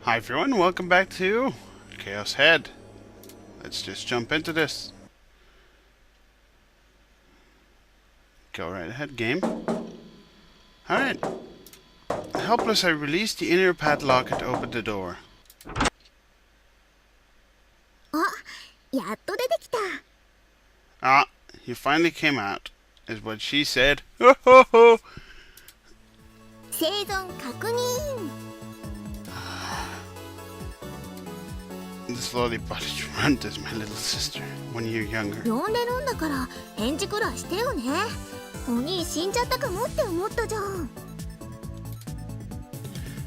Hi everyone, welcome back to ChäoS Head. Let's just jump into this. Go right ahead, game. Alright. Helpless, I released the inner padlock and opened the door. Ah, you finally came out, is what she said. Ho ho ho! This loli-body runt is my little sister, 1 year younger.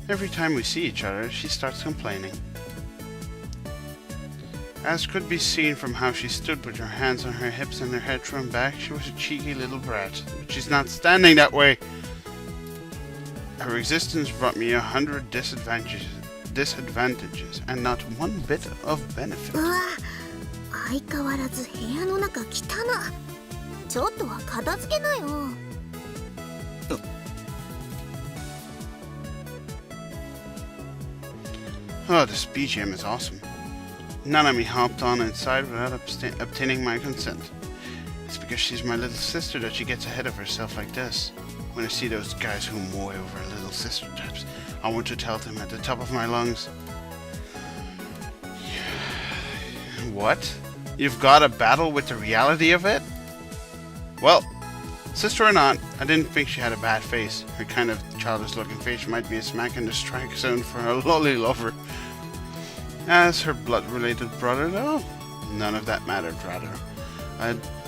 Every time we see each other, she starts complaining. As could be seen from how she stood with her hands on her hips and her head thrown back, she was a cheeky little brat. But she's not standing that way. Her existence brought me 100 disadvantages, and not one bit of benefit. Oh, this BGM is awesome. Nanami hopped on inside without obtaining my consent. It's because she's my little sister that she gets ahead of herself like this. When I see those guys who mow over little sister types, I want to tell them at the top of my lungs. What? You've got a battle with the reality of it? Well, sister or not, I didn't think she had a bad face. Her kind of childish looking face might be a smack in the strike zone for a lolly lover. As her blood-related brother, though, none of that mattered, rather.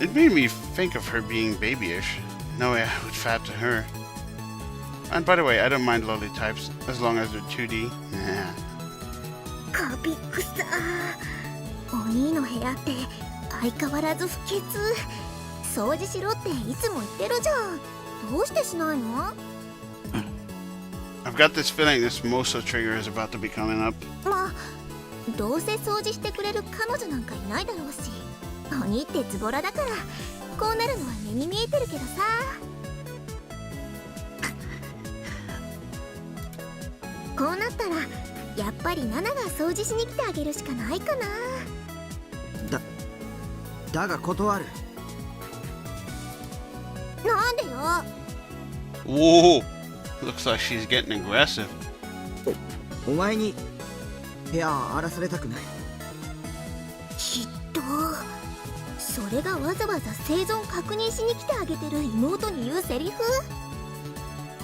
It made me think of her being babyish. No way I would fat to her. And by the way, I don't mind loli-types, as long as they're 2D. Nah. I've got this feeling this Moso trigger is about to be coming up. Whoa! Looks like she's getting aggressive.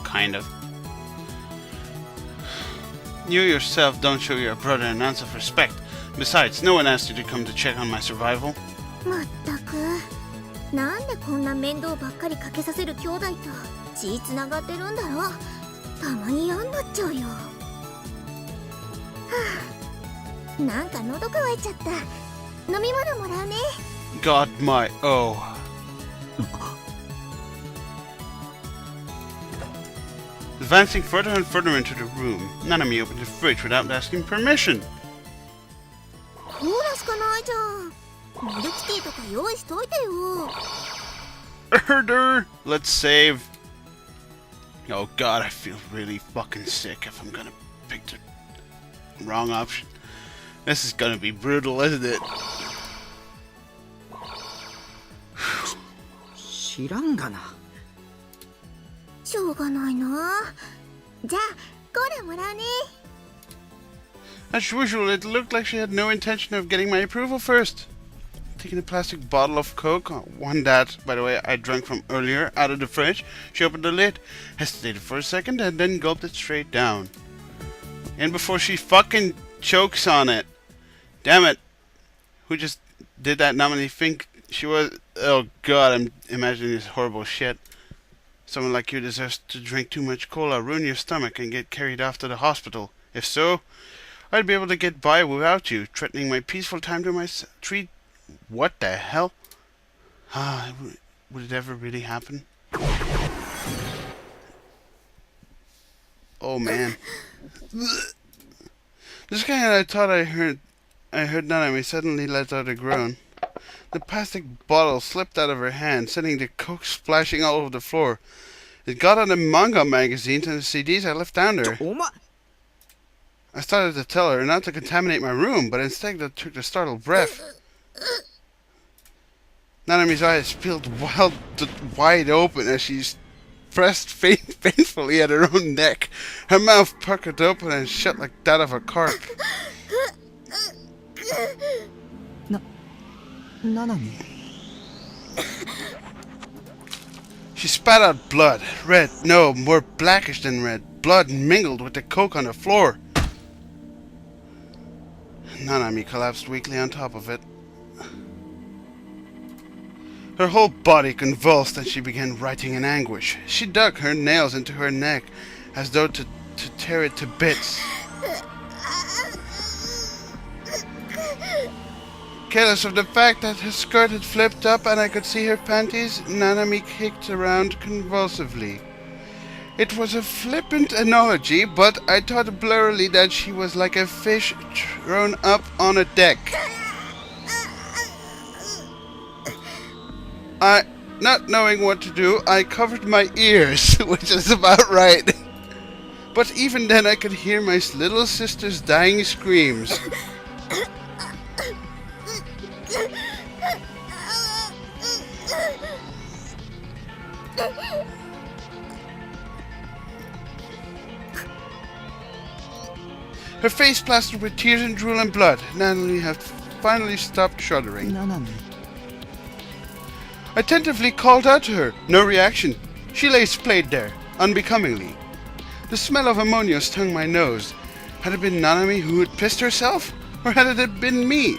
Kind of. You yourself don't show your brother an ounce of respect. Besides, no one asked you to come to check on my survival. God my oh. Advancing further and further into the room, Nanami opened the fridge without asking permission. Herder, let's save. Oh god, I feel really fucking sick if I'm gonna pick the wrong option. This is gonna be brutal, isn't it? As usual, it looked like she had no intention of getting my approval first. Taking a plastic bottle of Coke, one that, by the way, I drank from earlier, out of the fridge, she opened the lid, hesitated for a second, and then gulped it straight down. And before she fucking chokes on it. Damn it. Who just did that nominee think she was... Oh god, I'm imagining this horrible shit. Someone like you deserves to drink too much cola, ruin your stomach, and get carried off to the hospital. If so, I'd be able to get by without you, threatening my peaceful time to myself. What the hell? Would it ever really happen? Oh man. This guy I thought I heard Nanami suddenly let out a groan. The plastic bottle slipped out of her hand, sending the Coke splashing all over the floor. It got on the manga magazines and the CDs I left down there. I started to tell her not to contaminate my room, but instead I took a startled breath. Nanami's eyes peeled wide open as she pressed painfully at her own neck. Her mouth puckered open and shut like that of a carp. Nanami. She spat out blood. Red, no, more blackish than red. Blood mingled with the coke on the floor. Nanami collapsed weakly on top of it. Her whole body convulsed and she began writhing in anguish. She dug her nails into her neck as though to tear it to bits. Careless of the fact that her skirt had flipped up and I could see her panties, Nanami kicked around convulsively. It was a flippant analogy, but I thought blurrily that she was like a fish thrown up on a deck. Not knowing what to do, I covered my ears, which is about right. But even then I could hear my little sister's dying screams. Her face plastered with tears and drool and blood. Nanami had finally stopped shuddering. Nanami. I tentatively called out to her. No reaction. She lay splayed there, unbecomingly. The smell of ammonia stung my nose. Had it been Nanami who had pissed herself? Or had it been me?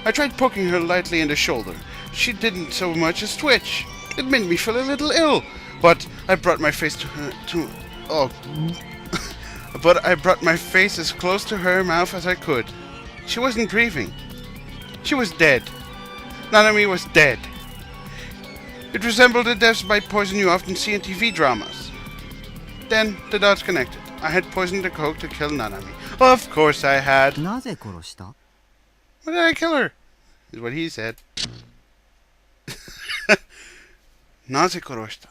I tried poking her lightly in the shoulder. She didn't so much as twitch. It made me feel a little ill. But I brought my face But I brought my face as close to her mouth as I could. She wasn't breathing. She was dead. Nanami was dead. It resembled the deaths by poison you often see in TV dramas. Then the dots connected. I had poisoned the coke to kill Nanami. Of course I had. なぜ殺した? Why did I kill her? Is what he said. なぜ殺した?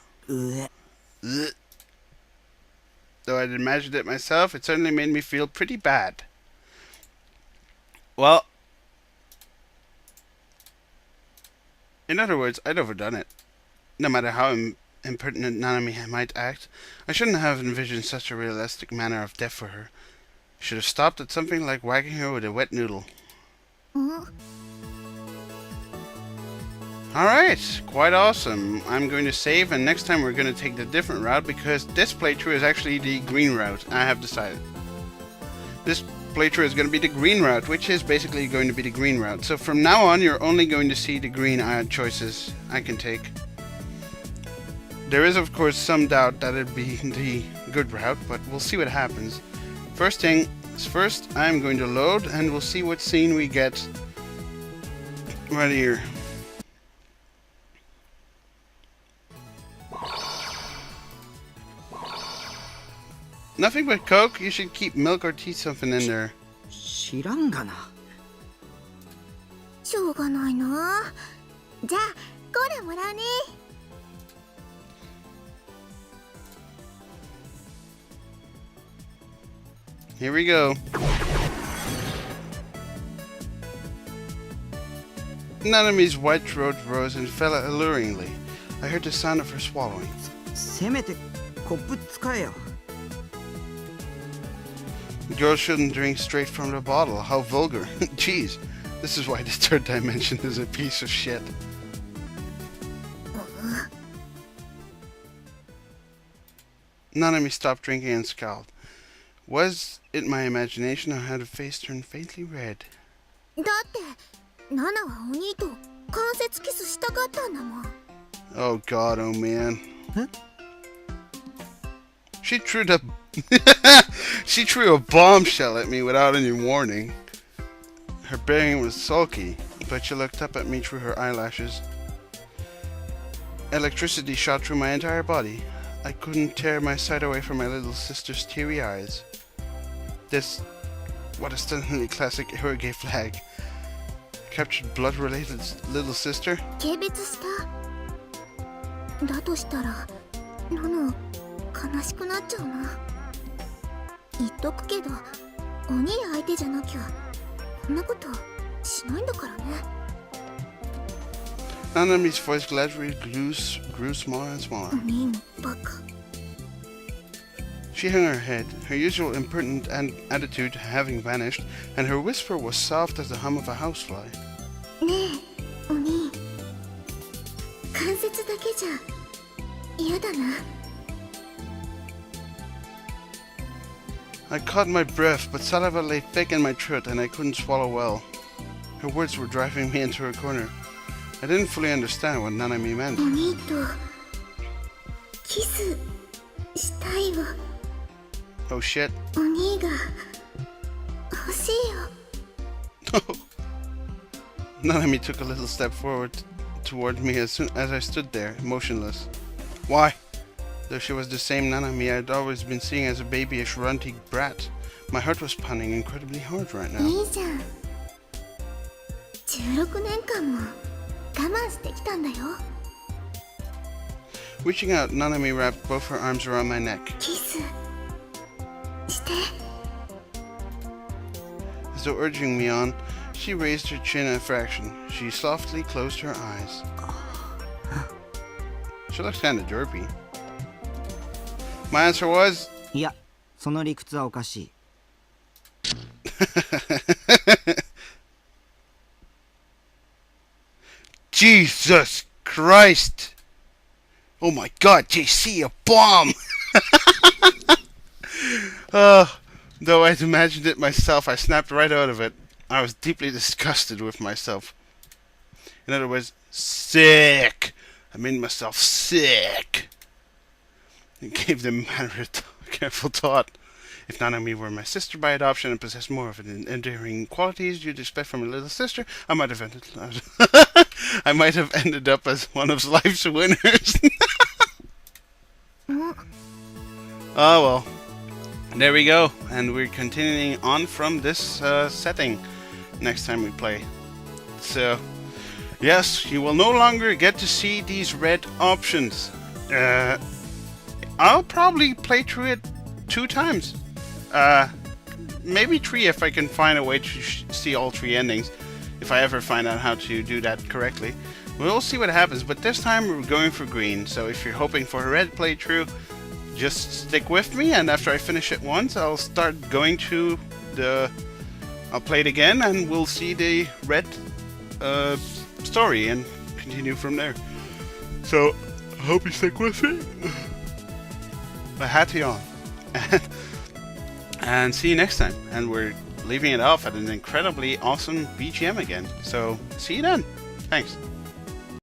Though I'd imagined it myself, it certainly made me feel pretty bad. Well, in other words, I'd overdone it. No matter how impertinent Nanami might act, I shouldn't have envisioned such a realistic manner of death for her. I should have stopped at something like whacking her with a wet noodle. Alright, quite awesome. I'm going to save, and next time we're going to take the different route, because this playthrough is actually the green route, I have decided. This playthrough is going to be the green route, which is basically going to be the green route. So from now on, you're only going to see the green choices I can take. There is, of course, some doubt that it'd be the good route, but we'll see what happens. First thing is first, I'm going to load, and we'll see what scene we get right here. Nothing but Coke? You should keep milk or tea something in there. 知らんがな。しょうがないな。じゃあ、コーラもらうね。Here we go. Nanami's white throat rose and fell alluringly. I heard the sound of her swallowing. せめてコップ使えよ。Girls shouldn't drink straight from the bottle. How vulgar. Jeez, this is why the third dimension is a piece of shit. Nanami stopped drinking and scowled. Was it my imagination or had her face turned faintly red? だってナナはお兄と関節キスしたかったんだもん。 Oh god, oh man. Huh? She threw a bombshell at me without any warning. Her bearing was sulky, but she looked up at me through her eyelashes. Electricity shot through my entire body. I couldn't tear my sight away from my little sister's teary eyes. What a stunningly classic CRAYZAY flag. Captured blood-related little sister? 軽蔑した。だとしたら、ナナ悲しくなっちゃうな。言っとくけど、鬼相手じゃなきゃこんなことしないんだからね。 Nanami's voice gradually grew smaller and smaller. お兄のバカ。 She hung her head, her usual impertinent attitude having vanished, and her whisper was soft as the hum of a housefly. ねえお兄、関節だけじゃ嫌だな。 I caught my breath, but saliva lay thick in my throat and I couldn't swallow well. Her words were driving me into a corner. I didn't fully understand what Nanami meant. お兄とキスしたいわ。 Oh shit. お兄が欲しいよ。 Nanami took a little step forward toward me as soon as I stood there, motionless. Why? Though she was the same Nanami I'd always been seeing as a babyish, runty brat, my heart was pounding incredibly hard right now. いいじゃん。16年間も我慢してきたんだよ。 Reaching out, Nanami wrapped both her arms around my neck. キスして。 As though urging me on, she raised her chin a fraction. She softly closed her eyes. She looks kinda derpy. My answer was... いや、その理屈はおかしい。Jesus Christ! Oh my god, J.C, a bomb! Though I'd imagined it myself, I snapped right out of it. I was deeply disgusted with myself. In other words, sick! I made myself sick! It gave the matter a careful thought. If Nanami were my sister by adoption and possessed more of the endearing qualities you'd expect from a little sister, I might have ended up as one of life's winners. Oh well. There we go. And we're continuing on from this setting next time we play. So, yes, you will no longer get to see these red options. I'll probably play through it 2 times. Maybe 3 if I can find a way to see all 3 endings. If I ever find out how to do that correctly. We'll see what happens, but this time we're going for green. So if you're hoping for a red playthrough, just stick with me, and after I finish it once, I'll start going to the... I'll play it again, and we'll see the red story and continue from there. So, I hope you stick with me. My hattie on. And see you next time. And we're leaving it off at an incredibly awesome BGM again. So, see you then. Thanks.